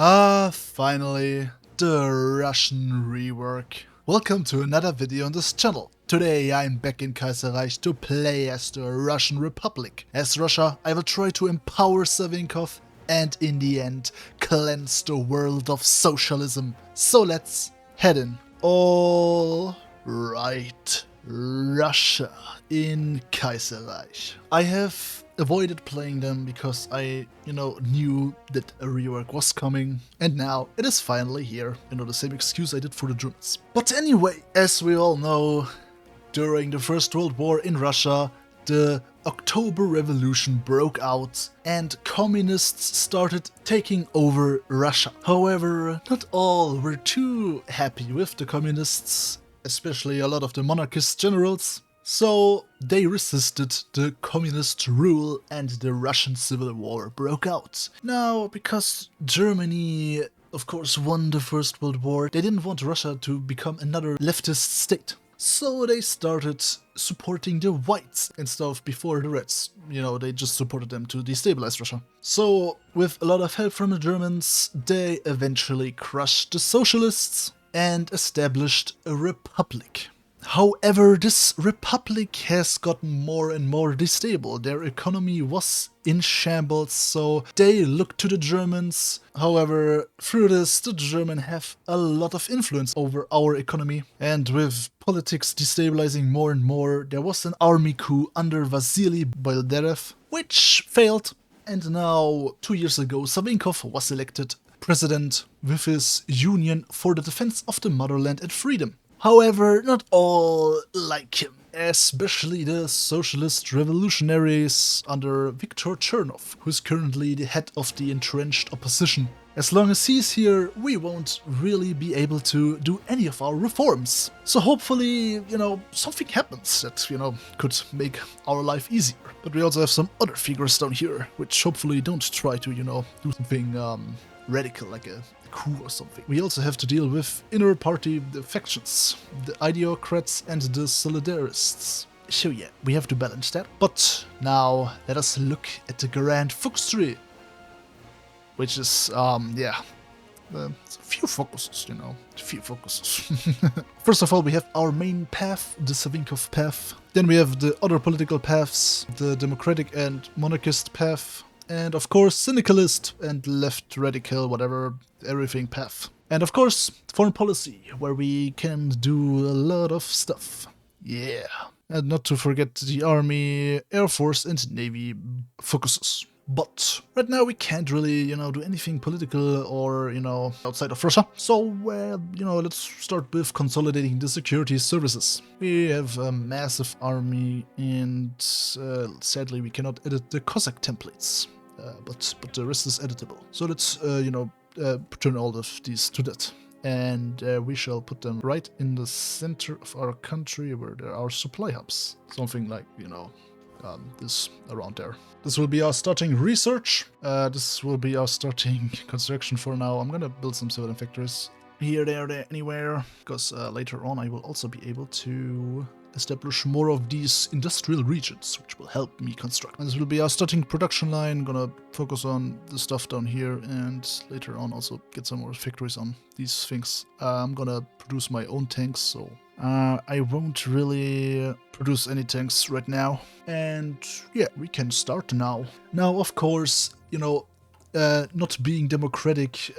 Finally, the Russian rework. Welcome to another video on this channel. Today I'm back in Kaiserreich to play as the Russian Republic. As Russia, I will try to empower Savinkov and in the end, cleanse the world of socialism. So let's head in. All right, Russia in Kaiserreich. I have avoided playing them because I, knew that a rework was coming, and now it is finally here. The same excuse I did for the Germans. But anyway, as we all know, during the First World War in Russia, the October Revolution broke out and communists started taking over Russia. However, not all were too happy with the communists, especially a lot of the monarchist generals. So they resisted the communist rule and the Russian Civil War broke out. Now, because Germany, of course, won the First World War, they didn't want Russia to become another leftist state. So they started supporting the whites instead of before the reds. They just supported them to destabilize Russia. So, with a lot of help from the Germans, they eventually crushed the socialists and established a republic. However, this republic has gotten more and more destable. Their economy was in shambles, so they looked to the Germans. However, through this, the Germans have a lot of influence over our economy. And with politics destabilizing more and more, there was an army coup under Vasily Boldarev, which failed. And now, 2 years ago, Savinkov was elected president with his Union for the Defense of the Motherland and Freedom. However, not all like him, especially the socialist revolutionaries under Viktor Chernov, who is currently the head of the entrenched opposition. As long as he's here, we won't really be able to do any of our reforms. So hopefully, something happens that, could make our life easier. But we also have some other figures down here, which hopefully don't try to, do something radical like a coup or something. We also have to deal with inner party factions, the Idiocrats and the Solidarists. So yeah, we have to balance that. But now let us look at the Grand Volksjury, which is, a few focuses, First of all, we have our main path, the Savinkov path. Then we have the other political paths, the democratic and monarchist path. And of course, syndicalist and left radical, whatever, everything path. And of course, foreign policy, where we can do a lot of stuff. Yeah. And not to forget the army, air force and navy focuses. But right now we can't really, do anything political or, outside of Russia. So, let's start with consolidating the security services. We have a massive army and sadly we cannot edit the Cossack templates. But the rest is editable. So let's, turn all of these to that. And we shall put them right in the center of our country where there are supply hubs. Something like, this around there. This will be our starting research. This will be our starting construction for now. I'm gonna build some civilian factories here, there, anywhere. Because later on I will also be able to establish more of these industrial regions, which will help me construct. And this will be our starting production line. Gonna focus on the stuff down here and later on also get some more factories on these things. I'm gonna produce my own tanks, so I won't really produce any tanks right now. And yeah, we can start now. Now, of course, not being democratic,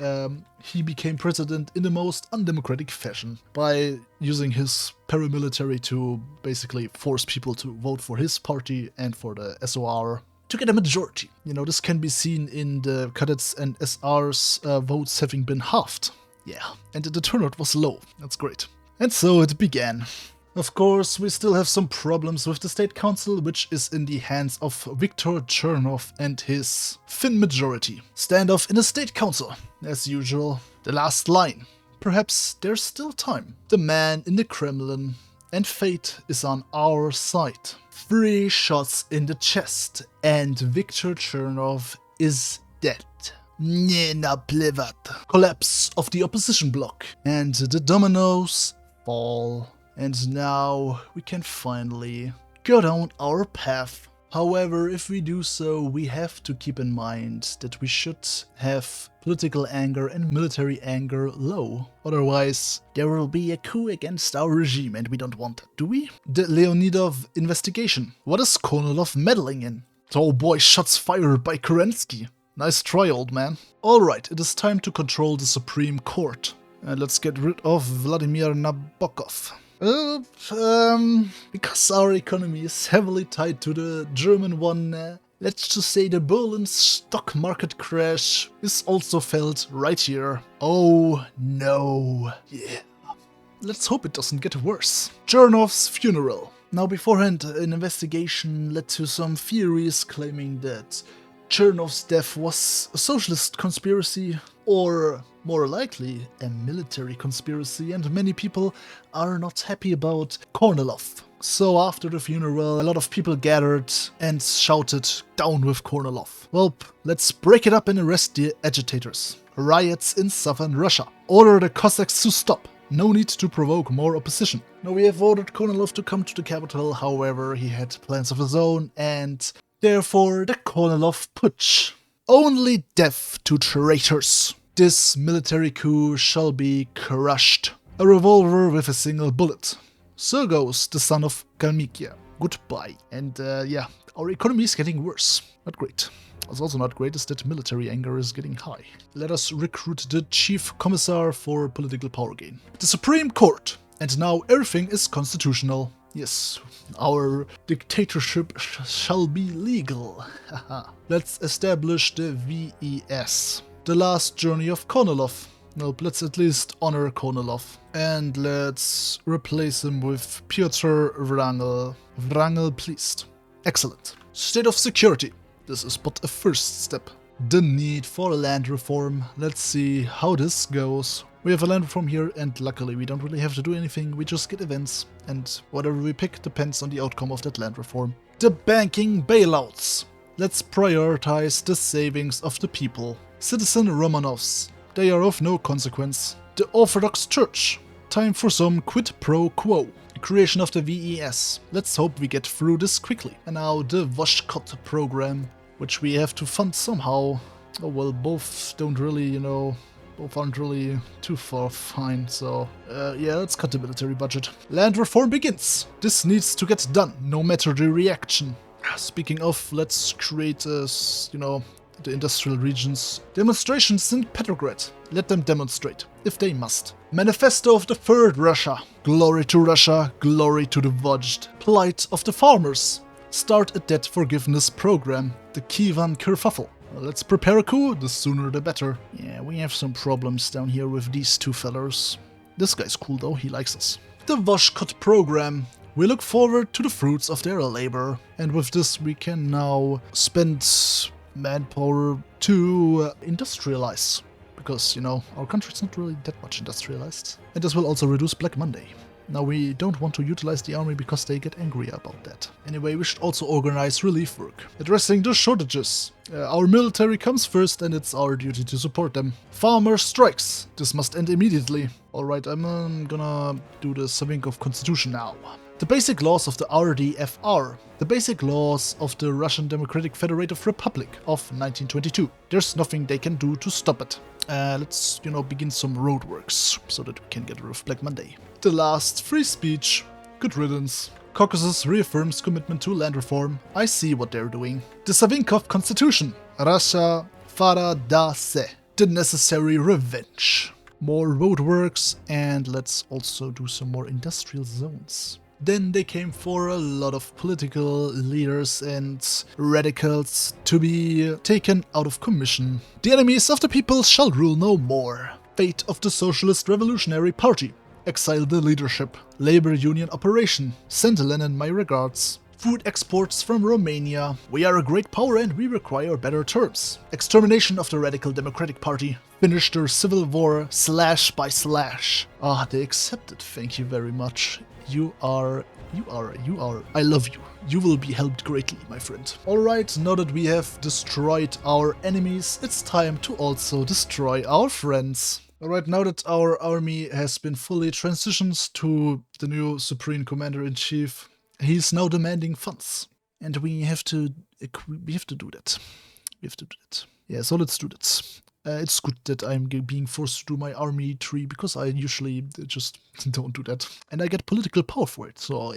he became president in the most undemocratic fashion by using his paramilitary to basically force people to vote for his party and for the SOR to get a majority. This can be seen in the cadets and SR's votes having been halved. Yeah, and the turnout was low. That's great. And so it began. Of course, we still have some problems with the State Council, which is in the hands of Viktor Chernov and his thin majority. Standoff in the State Council, as usual. The last line. Perhaps there's still time. The man in the Kremlin. And fate is on our side. 3 shots in the chest, and Viktor Chernov is dead. Nena plevat. Collapse of the opposition bloc, and the dominoes fall. And now we can finally go down our path However, if we do so, we have to keep in mind that we should have political anger and military anger low. Otherwise, there will be a coup against our regime and we don't want that, do we? The Leonidov investigation. What is Kornilov meddling in? Oh boy, shots fired by Kerensky. Nice try, old man. Alright, it is time to control the Supreme Court. And let's get rid of Vladimir Nabokov. Because our economy is heavily tied to the German one, let's just say the Berlin stock market crash is also felt right here. Oh no. Yeah. Let's hope it doesn't get worse. Chernov's funeral. Now beforehand, an investigation led to some theories claiming that Chernov's death was a socialist conspiracy, or more likely a military conspiracy, and many people are not happy about Kornilov. So after the funeral, a lot of people gathered and shouted, "Down with Kornilov." Well, let's break it up and arrest the agitators. Riots in southern Russia. Order the Cossacks to stop. No need to provoke more opposition. Now we have ordered Kornilov to come to the capital, however he had plans of his own, and therefore the Kornilov Putsch. Only death to traitors. This military coup shall be crushed. A revolver with a single bullet. So goes the son of Kalmykia. Goodbye. And yeah, our economy is getting worse. Not great. What's also not great is that military anger is getting high. Let us recruit the chief commissar for political power gain. The Supreme Court. And now everything is constitutional. Yes, our dictatorship shall be legal. Let's establish the VES. The last journey of Kornilov. Nope, let's at least honor Kornilov. And let's replace him with Pyotr Wrangel. Wrangel pleased. Excellent. State of security. This is but a first step. The need for land reform. Let's see how this goes. We have a land reform here, and luckily we don't really have to do anything, we just get events, and whatever we pick depends on the outcome of that land reform. The banking bailouts. Let's prioritize the savings of the people. Citizen Romanovs. They are of no consequence. The Orthodox Church. Time for some quid pro quo. Creation of the VES. Let's hope we get through this quickly. And now the Voshkot program, which we have to fund somehow. Oh well, both don't really, both aren't really too far fine, so yeah, let's cut the military budget. Land reform begins. This needs to get done, no matter the reaction. Speaking of, let's create, the industrial regions. Demonstrations in Petrograd. Let them demonstrate, if they must. Manifesto of the Third Russia. Glory to Russia, glory to the Vojd. Plight of the farmers. Start a debt forgiveness program. The Kievan Kerfuffle. Let's prepare a coup, the sooner the better. Yeah, we have some problems down here with these two fellers. This guy's cool though, he likes us. The Voshkot program. We look forward to the fruits of their labor. And with this we can now spend manpower to industrialize. Because, our country's not really that much industrialized. And this will also reduce Black Monday. Now we don't want to utilize the army because they get angry about that. Anyway, we should also organize relief work. Addressing the shortages. Our military comes first and it's our duty to support them. Farmer strikes. This must end immediately. Alright, I'm gonna do the Savinkov Constitution now. The basic laws of the RDFR. The basic laws of the Russian Democratic Federative Republic of 1922. There's nothing they can do to stop it. Let's, begin some roadworks so that we can get rid of Black Monday. The last free speech. Good riddance. Caucasus reaffirms commitment to land reform. I see what they're doing. The Savinkov Constitution. Russia Fara da Se. The necessary revenge. More roadworks, and let's also do some more industrial zones. Then they came for a lot of political leaders and radicals to be taken out of commission. The enemies of the people shall rule no more. Fate of the Socialist Revolutionary Party. Exile the leadership. Labor union operation. Send Lenin my regards. Food exports from Romania. We are a great power and we require better terms. Extermination of the Radical Democratic Party. Finish their civil war slash by slash. Ah, they accepted, thank you very much. You are, I love you. You will be helped greatly, my friend. Alright, now that we have destroyed our enemies, it's time to also destroy our friends. Alright, now that our army has been fully transitioned to the new Supreme Commander-in-Chief, he's now demanding funds. And we have to do that. We have to do that. Yeah, so let's do that. It's good that I'm being forced to do my army tree, because I usually just don't do that. And I get political power for it, so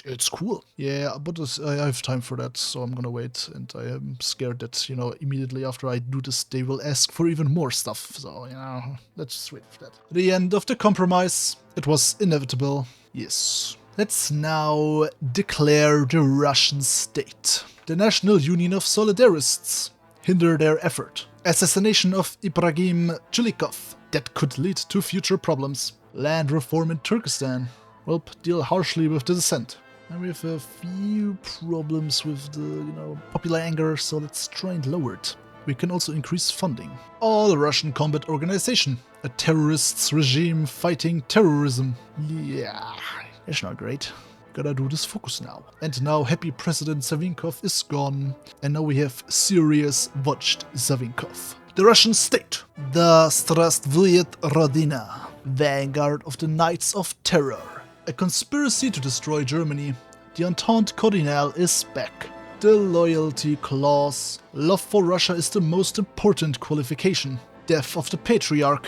it's cool. Yeah, but I have time for that, so I'm gonna wait. And I am scared that, you know, immediately after I do this, they will ask for even more stuff. So, you know, let's just wait for that. The end of the compromise. It was inevitable. Yes. Let's now declare the Russian state. The National Union of Solidarists. Hinder their effort. Assassination of Ibrahim Chilikov. That could lead to future problems. Land reform in Turkestan. Well, deal harshly with the dissent. And we have a few problems with the, you know, popular anger, so let's try and lower it. We can also increase funding. All Russian Combat Organization. A terrorists regime fighting terrorism. Yeah, that's not great. Gotta do this focus now. And now happy President Savinkov is gone. And now we have serious watched Savinkov. The Russian state. The Strastvuyet Rodina. Vanguard of the Knights of Terror. A conspiracy to destroy Germany. The Entente Cardinal is back. The loyalty clause. Love for Russia is the most important qualification. Death of the Patriarch.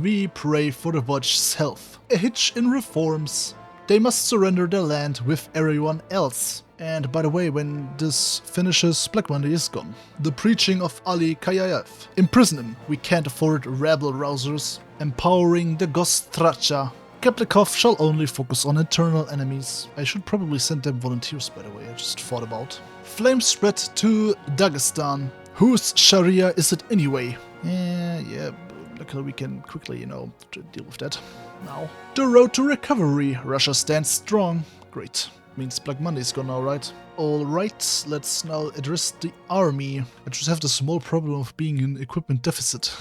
We pray for the watch's health. A hitch in reforms. They must surrender their land with everyone else. And by the way, when this finishes, Black Monday is gone. The preaching of Ali Kayayev. Imprison him. We can't afford rebel rousers. Empowering the Gostracha. Keplikov shall only focus on internal enemies. I should probably send them volunteers, by the way, I just thought about. Flame spread to Dagestan. Whose Sharia is it anyway? Yeah, luckily we can quickly, you know, deal with that now. The road to recovery. Russia stands strong. Great. Means Black Monday is gone now, right? Alright, let's now address the army. I just have the small problem of being in equipment deficit.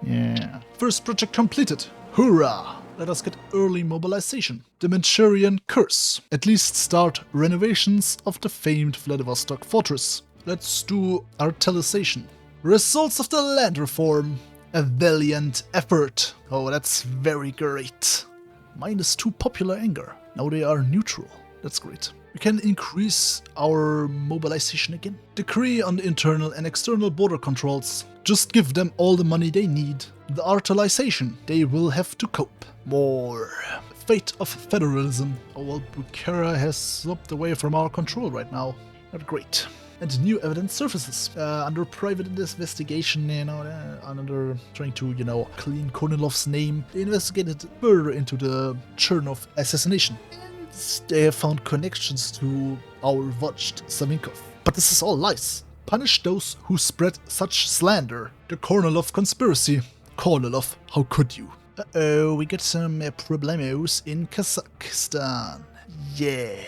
Yeah. First project completed. Hurrah! Let us get early mobilization. The Manchurian Curse. At least start renovations of the famed Vladivostok fortress. Let's do artilization. Results of the land reform. A valiant effort. Oh, that's very great. -2 popular anger. Now they are neutral. That's great. We can increase our mobilization again. Decree on the internal and external border controls. Just give them all the money they need. The artilization. They will have to cope. More. Fate of federalism. Oh well, Bukhara has slipped away from our control right now. Not great. And new evidence surfaces. Under private investigation, you know, under trying to, you know, clean Kornilov's name, they investigated further into the Chernov assassination. And they have found connections to our watched Savinkov. But this is all lies. Punish those who spread such slander. The Kornilov conspiracy. Kornilov, how could you? Uh-oh, we get some problemos in Kazakhstan. Yeah.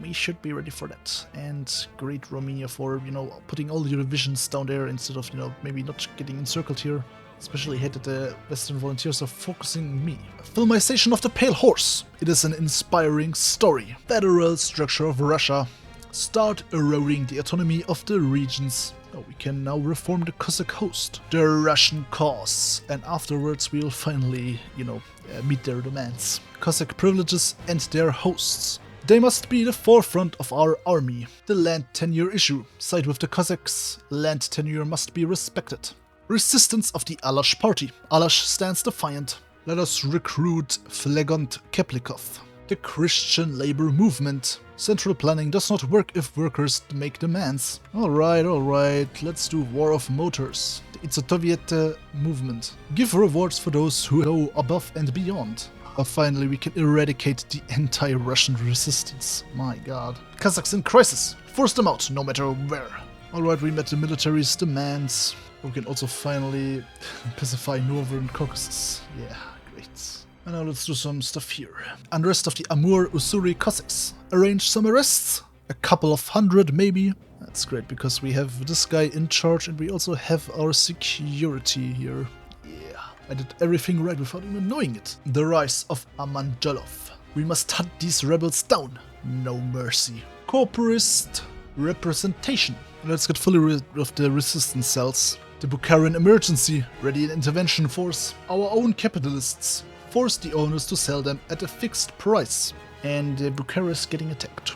We should be ready for that. And great Romania for, you know, putting all your divisions down there instead of, you know, maybe not getting encircled here. Especially hate that the Western volunteers are focusing me. Filmization of the Pale Horse. It is an inspiring story. Federal structure of Russia. Start eroding the autonomy of the regions. Oh, we can now reform the Cossack host. The Russian cause. And afterwards we'll finally, you know, meet their demands. Cossack privileges and their hosts. They must be the forefront of our army. The land tenure issue. Side with the Cossacks. Land tenure must be respected. Resistance of the Alash party. Alash stands defiant. Let us recruit Flegont Keplikov. The Christian labor movement. Central planning does not work if workers make demands. Alright, let's do War of Motors. The Itsotoviet movement. Give rewards for those who go above and beyond. Finally, we can eradicate the anti-Russian resistance. My god. Kazakhs in crisis. Force them out, no matter where. Alright, we met the military's demands. We can also finally pacify Northern Caucasus. Yeah, great. And now let's do some stuff here. Unrest of the Amur Ussuri Cossacks. Arrange some arrests. A couple of hundred, maybe. That's great, because we have this guy in charge and we also have our security here. I did everything right without even knowing it. The rise of Amanjalov. We must hunt these rebels down. No mercy. Corporist representation. Let's get fully rid of the resistance cells. The Bukharan emergency. Ready an intervention force. Our own capitalists. Force the owners to sell them at a fixed price. And Bukhara is getting attacked.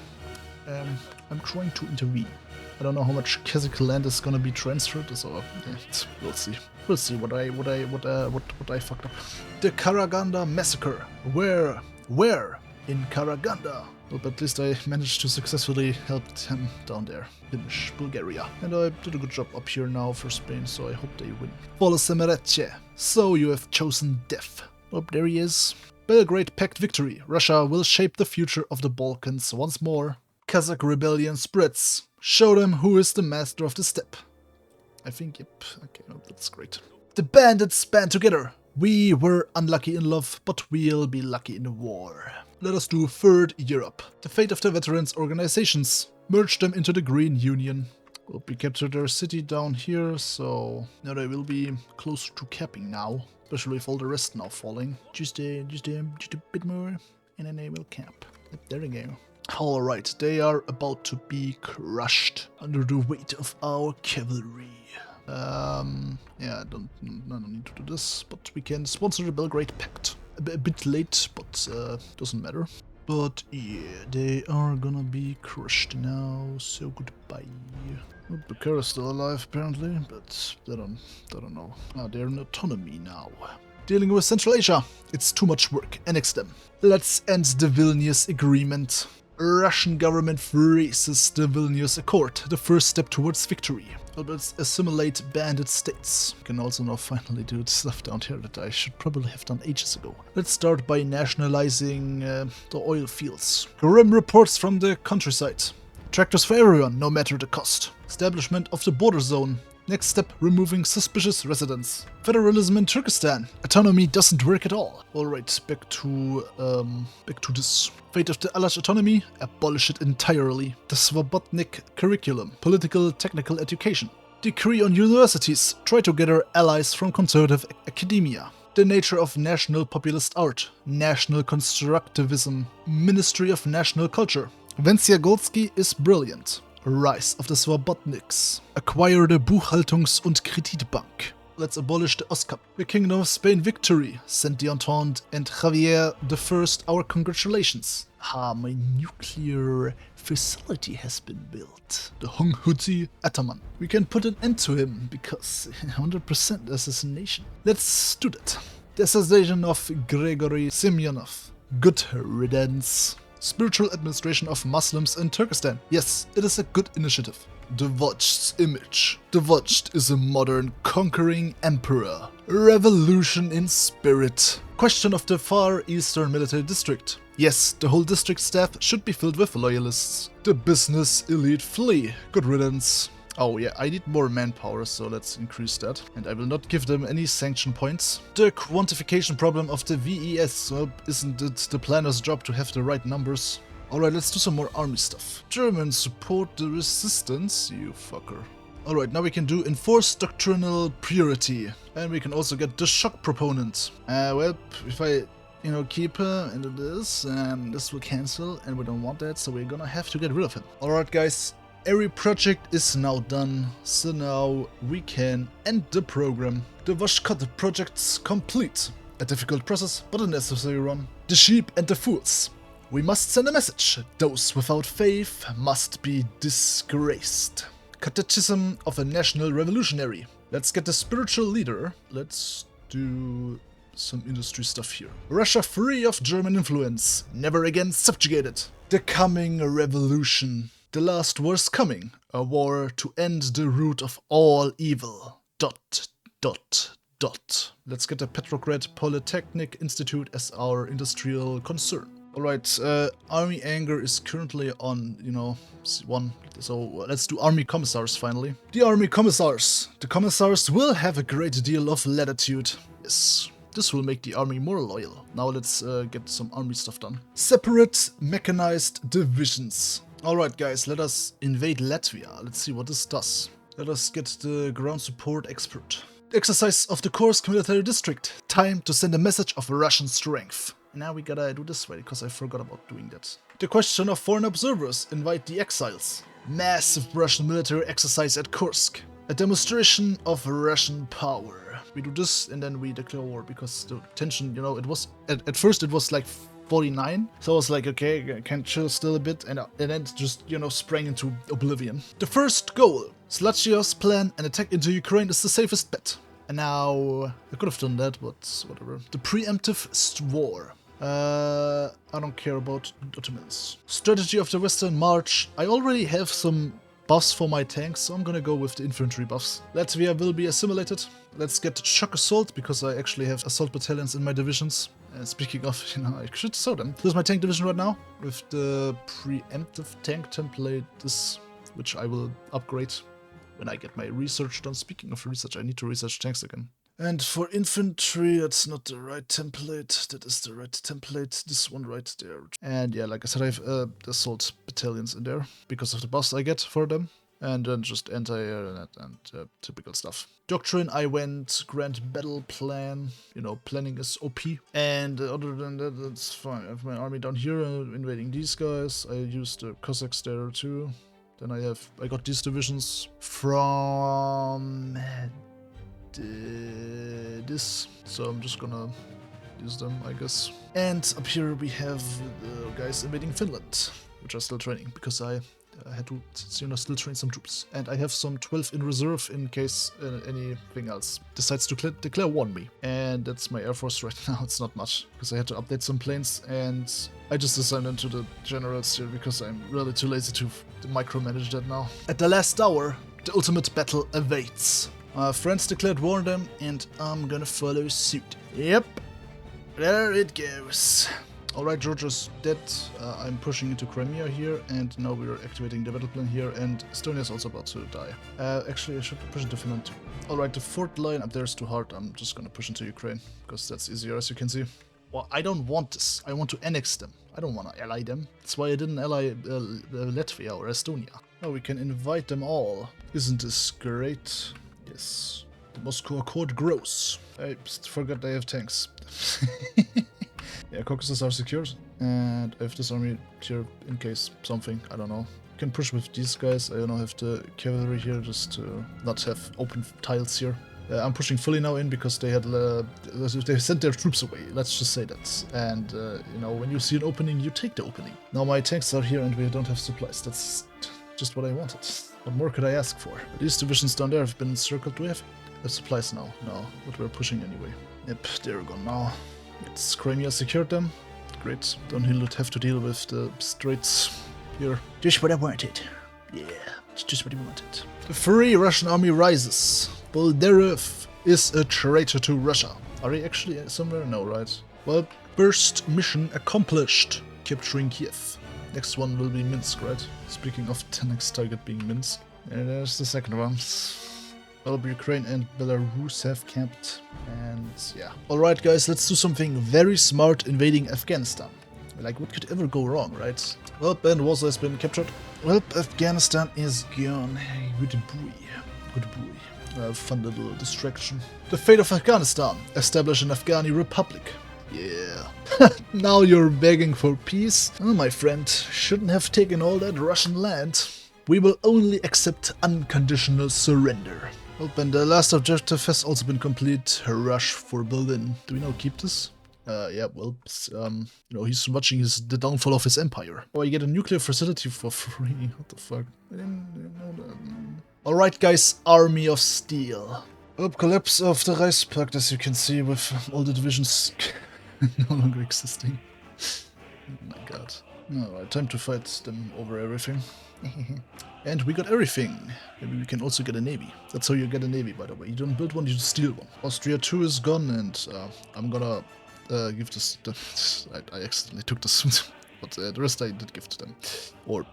I'm trying to intervene. I don't know how much Kazakh land is gonna be transferred, so yeah, we'll see. We'll see what I fucked up. The Karaganda massacre. Where? In Karaganda. Well, but at least I managed to successfully help him down there, finish Bulgaria. And I did a good job up here now for Spain, so I hope they win. Volosemeretje. So you have chosen death. Oh, there he is. Belgrade Pact victory. Russia will shape the future of the Balkans once more. Kazakh rebellion spreads. Show them who is the master of the steppe. I think, yep. Okay, no, that's great. The bandits band together. We were unlucky in love, but we'll be lucky in the war. Let us do Third Europe. The fate of the veterans organizations. Merge them into the Green Union. Well, we captured their city down here, so now they will be close to capping now. Especially with all the rest now falling. Just a bit more, and then they will cap. There we go. Alright, they are about to be crushed under the weight of our cavalry. Yeah, I don't need to do this, but we can sponsor the Belgrade Pact. A bit late, but doesn't matter. But yeah, they are gonna be crushed now, so goodbye. Well, Bukhara is still alive apparently, but they don't know. They're in autonomy now. Dealing with Central Asia, it's too much work. Annex them. Let's end the Vilnius Agreement. Russian government freezes the Vilnius Accord, the first step towards victory. Let's assimilate bandit states. We can also now finally do stuff down here that I should probably have done ages ago. Let's start by nationalizing the oil fields. Grim reports from the countryside. Tractors for everyone, no matter the cost. Establishment of the border zone. Next step, removing suspicious residents. Federalism in Turkestan. Autonomy doesn't work at all. Alright, back to this. Fate of the Alash autonomy, abolish it entirely. The Svobodnik curriculum, political technical education. Decree on universities, try to gather allies from conservative academia. The nature of national populist art, national constructivism, Ministry of National Culture. Wensiagolski is brilliant. Rise of the Swobodniks. Acquire the Buchhaltungs- und Kreditbank. Let's abolish the OSCAP. The Kingdom of Spain victory. Send the Entente and Javier I our congratulations. My nuclear facility has been built. The Honghuti Ataman. We can put an end to him because 100% assassination. Let's do that. The assassination of Gregory Semyonov. Good riddance. Spiritual administration of Muslims in Turkestan. Yes, it is a good initiative. The Vojd's image. The Vojd is a modern conquering emperor. Revolution in spirit. Question of the Far Eastern Military District. Yes, the whole district staff should be filled with loyalists. The business elite flee. Good riddance. Oh yeah, I need more manpower, so let's increase that. And I will not give them any sanction points. The quantification problem of the VES, well, isn't it the planner's job to have the right numbers? Alright, let's do some more army stuff. Germans support the resistance, you fucker. Alright, now we can do enforce doctrinal priority. And we can also get the shock proponent. Well, if I keep her into this, and this will cancel, and we don't want that, so we're gonna have to get rid of him. Alright guys. Every project is now done, so now we can end the program. The Vashkot project's complete. A difficult process, but a necessary one. The sheep and the fools. We must send a message. Those without faith must be disgraced. Catechism of a National Revolutionary. Let's get the spiritual leader. Let's do some industry stuff here. Russia free of German influence. Never again subjugated. The coming revolution. The last war's coming, a war to end the root of all evil. ... Let's get the Petrograd Polytechnic Institute as our industrial concern. Alright, Army Anger is currently on, 1, so let's do Army Commissars finally. The Army Commissars. The Commissars will have a great deal of latitude. Yes. This will make the army more loyal. Now let's get some army stuff done. Separate mechanized divisions. Alright guys, let us invade Latvia. Let's see what this does. Let us get the ground support expert. Exercise of the Kursk military district. Time to send a message of Russian strength. Now we gotta do this way, because I forgot about doing that. The question of foreign observers. Invite the exiles. Massive Russian military exercise at Kursk. A demonstration of Russian power. We do this and then we declare war, because the tension, it was... At first it was like 49. So I was like, okay, I can chill still a bit, and then just, you know, sprang into oblivion. The first goal, Zlachios' plan and attack into Ukraine is the safest bet. And now, I could have done that, but whatever. The preemptive war. I don't care about Ottomans. Strategy of the Western March. I already have some buffs for my tanks, so I'm gonna go with the infantry buffs. Latvia will be assimilated. Let's get shock assault, because I actually have assault battalions in my divisions. Speaking of, you know, I should show them. This is my tank division right now, with the preemptive tank template, which I will upgrade when I get my research done. Speaking of research, I need to research tanks again. And for infantry, that's not the right template. That is the right template. This one right there. And yeah, like I said, I have assault battalions in there because of the buffs I get for them. And then just anti-air and typical stuff. Doctrine, I went Grand Battle Plan. You know, planning is OP. And other than that, that's fine. I have my army down here invading these guys. I used the Cossacks there too. Then I got these divisions from this, so I'm just gonna use them, I guess. And up here we have the guys invading Finland, which are still training, because I had to, you know, still train some troops. And I have some 12 in reserve in case anything else decides to declare war on me. And that's my air force right now. It's not much, because I had to update some planes, and I just assigned them to the generals here, because I'm really too lazy to micromanage that now. At the last hour, the ultimate battle awaits. Friends declared war on them, and I'm gonna follow suit. Yep, there it goes. Alright, Georgia's dead. I'm pushing into Crimea here, and now we're activating the battle plan here, and Estonia is also about to die. Actually, I should push into Finland too. Alright, the fourth line up there is too hard. I'm just gonna push into Ukraine, because that's easier, as you can see. Well, I don't want this. I want to annex them. I don't want to ally them. That's why I didn't ally Latvia or Estonia. Oh, we can invite them all. Isn't this great? Yes. The Moscow Accord grows. I forgot they have tanks. Yeah, Caucasus are secured. And I have this army here in case something, I don't know. I can push with these guys. I don't have the cavalry here just to not have open tiles here. I'm pushing fully now in because they sent their troops away, let's just say that. And, you know, when you see an opening, you take the opening. Now my tanks are here and we don't have supplies. That's just what I wanted. What more could I ask for? These divisions down there have been encircled. Do we have supplies now? No, but we're pushing anyway. Yep, there we go now. It's Crimea secured them. Great. Don't have to deal with the straits here. Just what I wanted. Yeah, it's just what I wanted. The Free Russian Army rises. Boldyrev is a traitor to Russia. Are they actually somewhere? No, right? Well, first mission accomplished. Capturing Kiev. Next one will be Minsk, right? Speaking of the next target being Minsk. And there's the second one. Well, Ukraine and Belarus have camped. And yeah. Alright guys, let's do something very smart invading Afghanistan. Like, what could ever go wrong, right? Well, and Warsaw has been captured. Well, Afghanistan is gone. Good boy. Good boy. Fun little distraction. The fate of Afghanistan. Establish an Afghani republic. Yeah. Now you're begging for peace? Oh, my friend. Shouldn't have taken all that Russian land. We will only accept unconditional surrender. Well, and the last objective has also been complete. Rush for Berlin. Do we now keep this? Yeah, well, you know, he's watching the downfall of his empire. Oh, you get a nuclear facility for free. What the fuck? I didn't know that. Alright, guys, Army of Steel. Oh, collapse of the Reichspakt, as you can see, with all the divisions no longer existing. Oh my god. Alright, time to fight them over everything. And we got everything. Maybe we can also get a navy. That's how you get a navy, by the way. You don't build one, you just steal one. Austria 2 is gone, and I'm gonna give this... I accidentally took this, but the rest I did give to them. Or,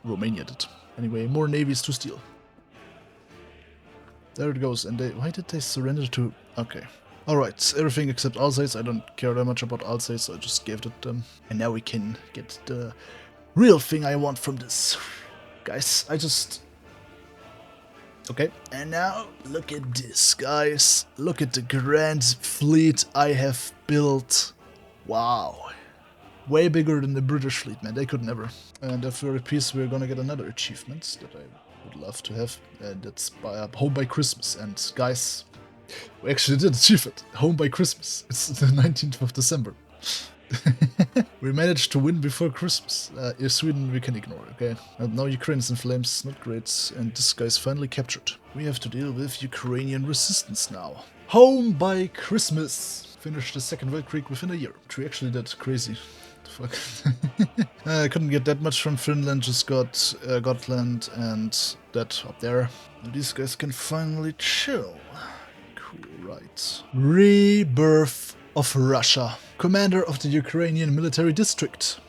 Romania did. Anyway, more navies to steal. There it goes, and why did they surrender to... Okay. Alright, everything except Alsace. I don't care that much about Alsace, so I just gave it to them. And now we can get the real thing I want from this. Guys, I just... Okay. And now, look at this, guys. Look at the grand fleet I have built. Wow. Way bigger than the British fleet, man. They could never. And after a piece, we're gonna get another achievement that I would love to have. And that's Home by Christmas. And guys, we actually did achieve it. Home by Christmas. It's the 19th of December. We managed to win before Christmas. Sweden we can ignore, okay? And now Ukraine is in flames, not great, and this guy is finally captured. We have to deal with Ukrainian resistance now. Home by Christmas! Finished the Second World War within a year. Which we actually did crazy. Fuck. I couldn't get that much from Finland, just got Gotland and that up there. And these guys can finally chill. Cool, right. Rebirth of Russia. Commander of the Ukrainian military district.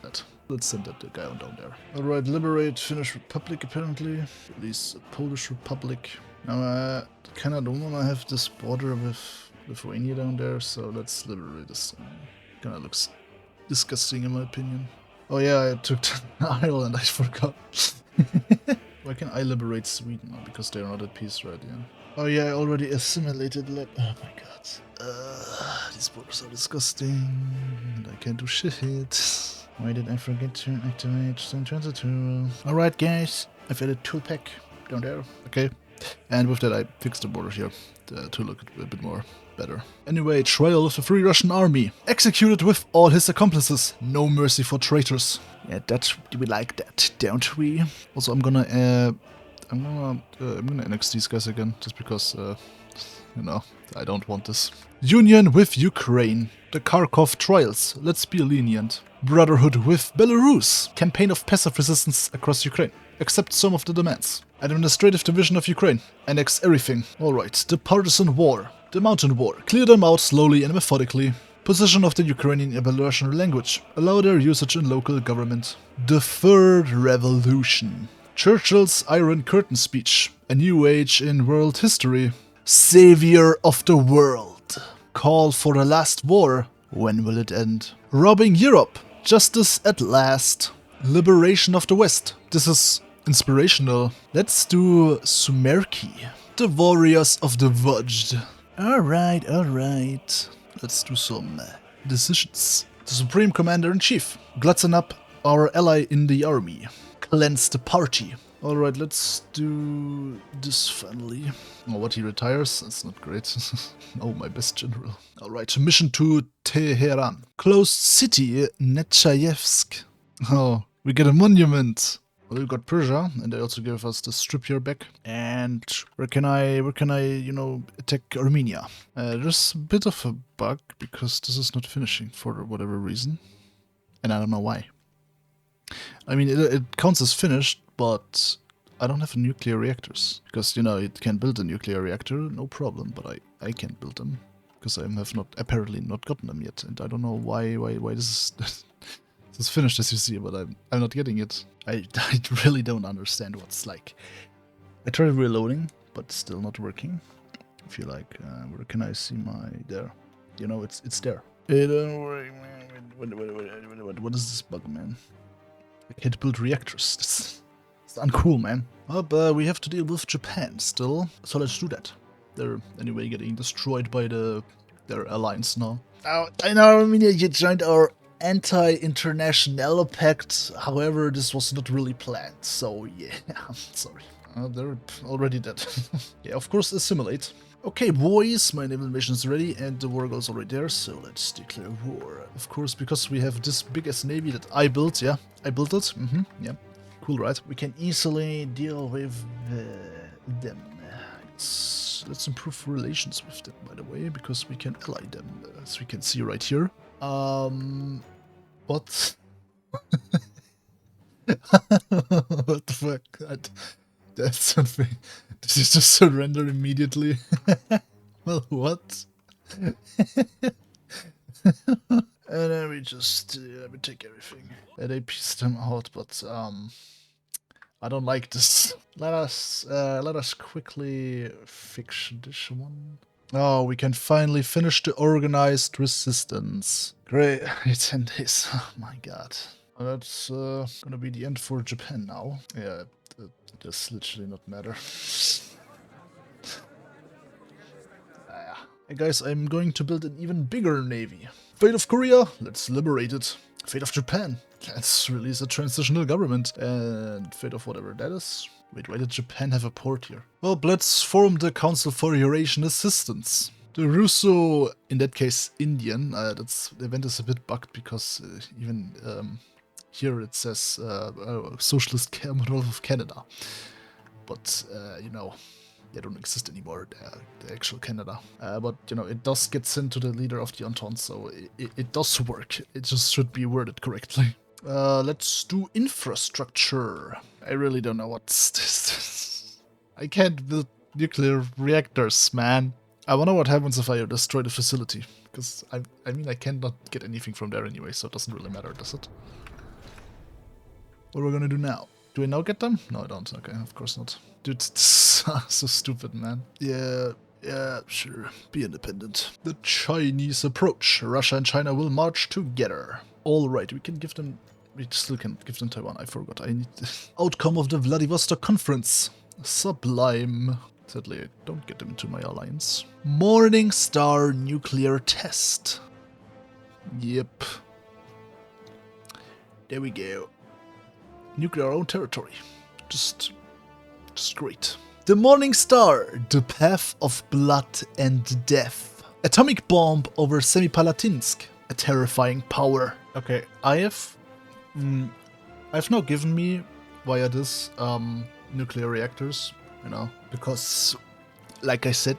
Let's send that guy on down there. Alright, liberate Finnish Republic apparently. Release Polish Republic. Now I kinda don't wanna have this border with Lithuania down there, so let's liberate this. Kinda looks disgusting in my opinion. Oh yeah, I took Ireland, I forgot. Why can I liberate Sweden? Oh, because they're not at peace, right? Yeah. Oh yeah, I already assimilated. Oh my god. These borders are disgusting. And I can't do shit. Why did I forget to activate Stone 22? Alright guys, I've added toolpack down there. Okay. And with that I fixed the border here to look a bit more better. Anyway, trial of the Free Russian Army. Executed with all his accomplices. No mercy for traitors. Yeah, we like that, don't we? Also, I'm gonna annex these guys again, just because, you know, I don't want this. Union with Ukraine. The Kharkov trials. Let's be lenient. Brotherhood with Belarus. Campaign of passive resistance across Ukraine. Accept some of the demands. Administrative division of Ukraine. Annex everything. Alright, the partisan war. The mountain war. Clear them out slowly and methodically. Position of the Ukrainian and Belarusian language. Allow their usage in local government. The Third Revolution. Churchill's Iron Curtain speech. A new age in world history. Savior of the world. Call for the last war. When will it end? Robbing Europe. Justice at last. Liberation of the West. This is inspirational. Let's do Sumerki. The Warriors of the Vojt. Alright. Let's do some decisions. The Supreme Commander-in-Chief. Glutten up our ally in the army. Cleanse the party. Alright, let's do this finally. Oh, what, he retires? That's not great. Oh, my best general. Alright, mission to Tehran. Closed city, Nechaevsk. Oh, we get a monument. Well, we got Persia, and they also gave us the strip here back. And where can I, you know, attack Armenia? There's a bit of a bug, because this is not finishing for whatever reason. And I don't know why. I mean, it counts as finished, but I don't have nuclear reactors. Because, you know, it can build a nuclear reactor, no problem, but I can't build them. Because I have apparently not gotten them yet, and I don't know why this is... It's finished as you see, but I'm not getting it. I really don't understand what's like. I tried reloading, but still not working. If you like, where can I see my... there. You know, it's there. Hey, don't worry, man. What is this bug, man? I can't build reactors. It's uncool, man. Oh, but we have to deal with Japan still, so let's do that. They're anyway getting destroyed by their alliance now. Oh, I know Armenia, you joined our anti-international pact. However, this was not really planned, so yeah, I'm sorry. They're already dead. Yeah, of course, assimilate. Okay, boys, my naval invasion is ready, and the war goes already there, so let's declare war. Of course, because we have this big-ass navy that I built, yeah, I built it, yeah, cool, right? We can easily deal with them. Let's improve relations with them, by the way, because we can ally them, as we can see right here. What? What the fuck? That's something. Did you just surrender immediately? Well, what? And then we just we take everything. They pieced them out, but I don't like this. Let us quickly fix this one. Oh, we can finally finish the organized resistance. Great, 10 days. Oh my god. That's gonna be the end for Japan now. Yeah, it does literally not matter. Hey guys, I'm going to build an even bigger navy. Fate of Korea, let's liberate it. Fate of Japan, let's release a transitional government. And fate of whatever that is. Wait, why did Japan have a port here? Well, let's form the Council for Eurasian Assistance. The Russo, in that case, Indian. The event is a bit bugged because even here it says Socialist Commonwealth of Canada. But, you know, they don't exist anymore, the actual Canada. But, you know, it does get sent to the leader of the Entente, so it does work. It just should be worded correctly. Let's do infrastructure. I really don't know what's this. I can't build nuclear reactors, man. I wonder what happens if I destroy the facility. Because, I mean, I cannot get anything from there anyway, so it doesn't really matter, does it? What are we gonna do now? Do I now get them? No, I don't. Okay, of course not. Dude, this is so stupid, man. Yeah, sure. Be independent. The Chinese approach. Russia and China will march together. Alright, we can give them... We still can give them Taiwan. I forgot. I need the outcome of the Vladivostok conference. Sublime. Sadly, I don't get them into my alliance. Morning Star nuclear test. Yep. There we go. Nuclear own territory. Just great. The Morning Star, the path of blood and death. Atomic bomb over Semipalatinsk, a terrifying power. Okay, I've now given me via this nuclear reactors, you know, because, like I said,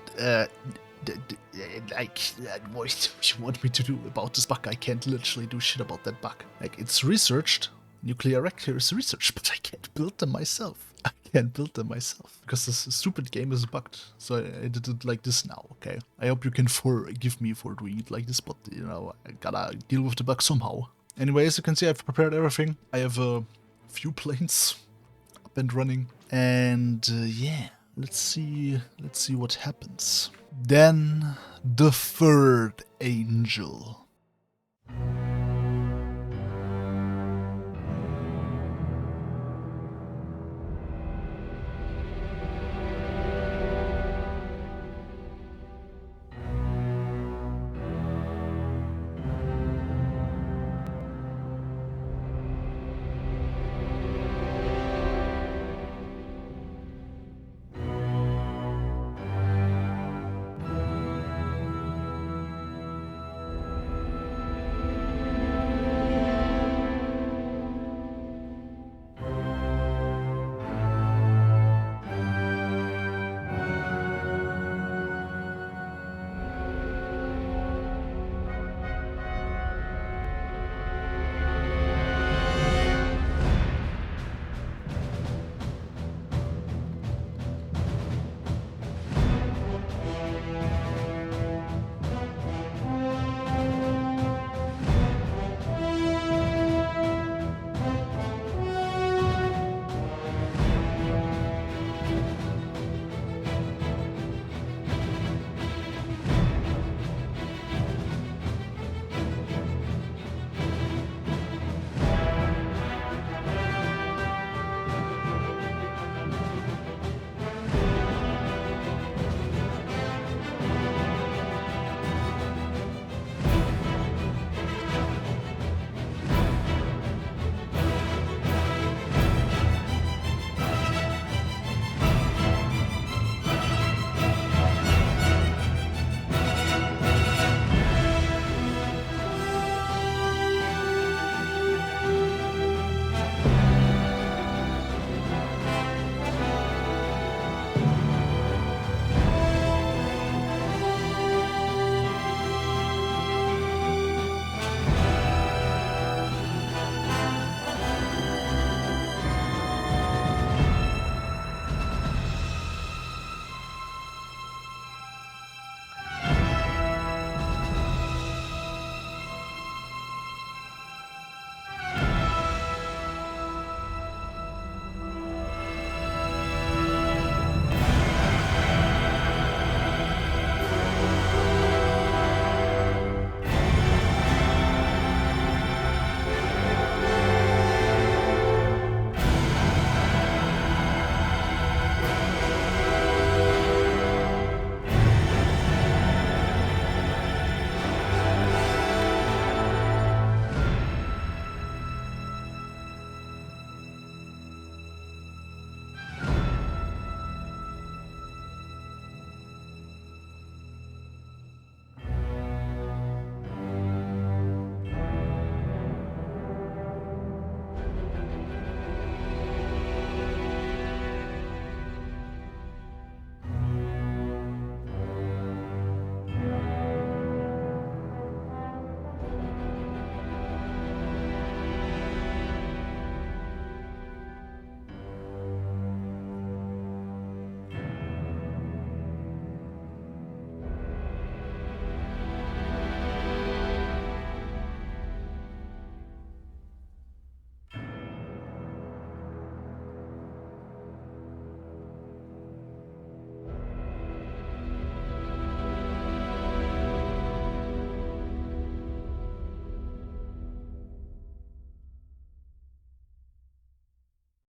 what you want me to do about this bug? I can't literally do shit about that bug. Like, it's researched. Nuclear reactors research, but I can't build them myself. I can't build them myself because this stupid game is bugged. So I did it like this now, okay? I hope you can forgive me for doing it like this, but you know, I gotta deal with the bug somehow. Anyway, as you can see, I've prepared everything. I have a few planes up and running, and yeah, let's see what happens. Then the third angel.